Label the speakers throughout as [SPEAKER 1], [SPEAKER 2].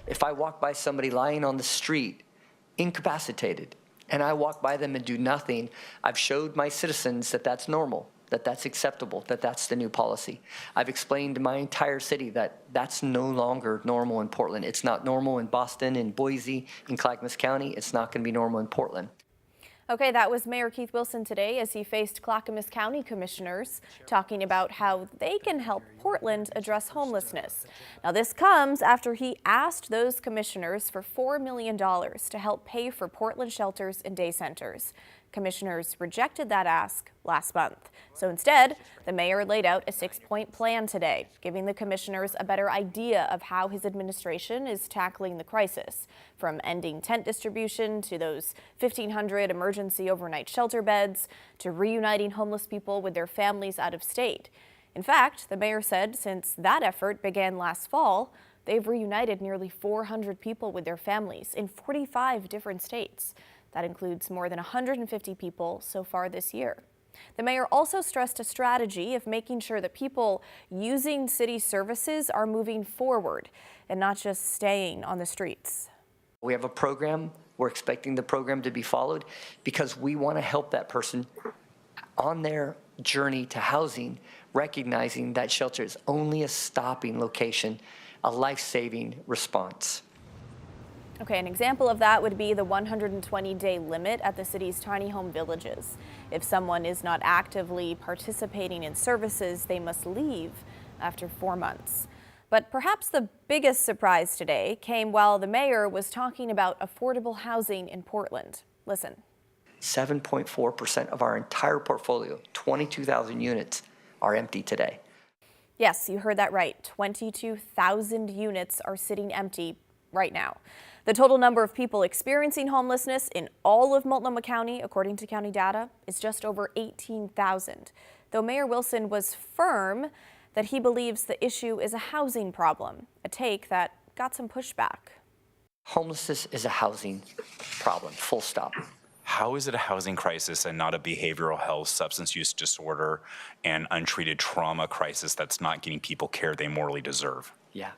[SPEAKER 1] If I walk by somebody lying on the street, incapacitated, and I walk by them and do nothing, I've showed my citizens that that's normal, that that's acceptable, that that's the new policy. I've explained to my entire city that that's no longer normal in Portland. It's not normal in Boston, in Boise, in Clackamas County. It's not going to be normal in Portland.
[SPEAKER 2] Okay, that was Mayor Keith Wilson today as he faced Clackamas County commissioners talking about how they can help Portland address homelessness. Now, this comes after he asked those commissioners for $4 million to help pay for Portland shelters and day centers. Commissioners rejected that ask last month. So instead, the mayor laid out a 6-point plan today, giving the commissioners a better idea of how his administration is tackling the crisis, from ending tent distribution to those 1,500 emergency overnight shelter beds to reuniting homeless people with their families out of state. In fact, the mayor said since that effort began last fall, they've reunited nearly 400 people with their families in 45 different states. That includes more than 150 people so far this year. The mayor also stressed a strategy of making sure that people using city services are moving forward and not just staying on the streets.
[SPEAKER 1] We have a program. We're expecting the program to be followed because we want to help that person on their journey to housing, recognizing that shelter is only a stopping location, a life-saving response.
[SPEAKER 2] Okay, an example of that would be the 120-day limit at the city's tiny home villages. If someone is not actively participating in services, they must leave after 4 months. But perhaps the biggest surprise today came while the mayor was talking about affordable housing in Portland. Listen.
[SPEAKER 1] 7.4% of our entire portfolio, 22,000 units, are empty today.
[SPEAKER 2] Yes, you heard that right. 22,000 units are sitting empty right now. The total number of people experiencing homelessness in all of Multnomah County, according to county data, is just over 18,000. Though Mayor Wilson was firm that he believes the issue is a housing problem, a take that got some pushback.
[SPEAKER 1] Homelessness is a housing problem, full stop.
[SPEAKER 3] How is it a housing crisis and not a behavioral health, substance use disorder, and untreated trauma crisis that's not getting people care they morally deserve?
[SPEAKER 1] Yeah,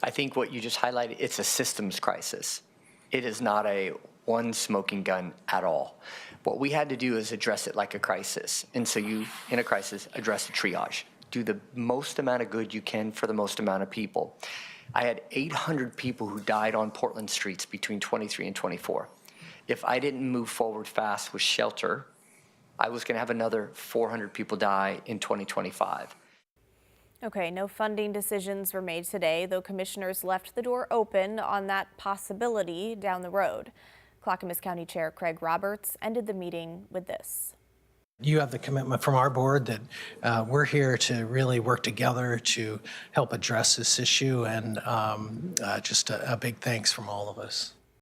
[SPEAKER 1] I think what you just highlighted, it's a systems crisis. It is not a one smoking gun at all. What we had to do is address it like a crisis. And so you, in a crisis, address the triage. Do the most amount of good you can for the most amount of people. I had 800 people who died on Portland streets between 23 and 24. If I didn't move forward fast with shelter, I was going to have another 400 people die in 2025.
[SPEAKER 2] Okay, no funding decisions were made today, though commissioners left the door open on that possibility down the road. Clackamas County Chair Craig Roberts ended the meeting with this.
[SPEAKER 4] You have the commitment from our board that we're here to really work together to help address this issue, and just a big thanks from all of us.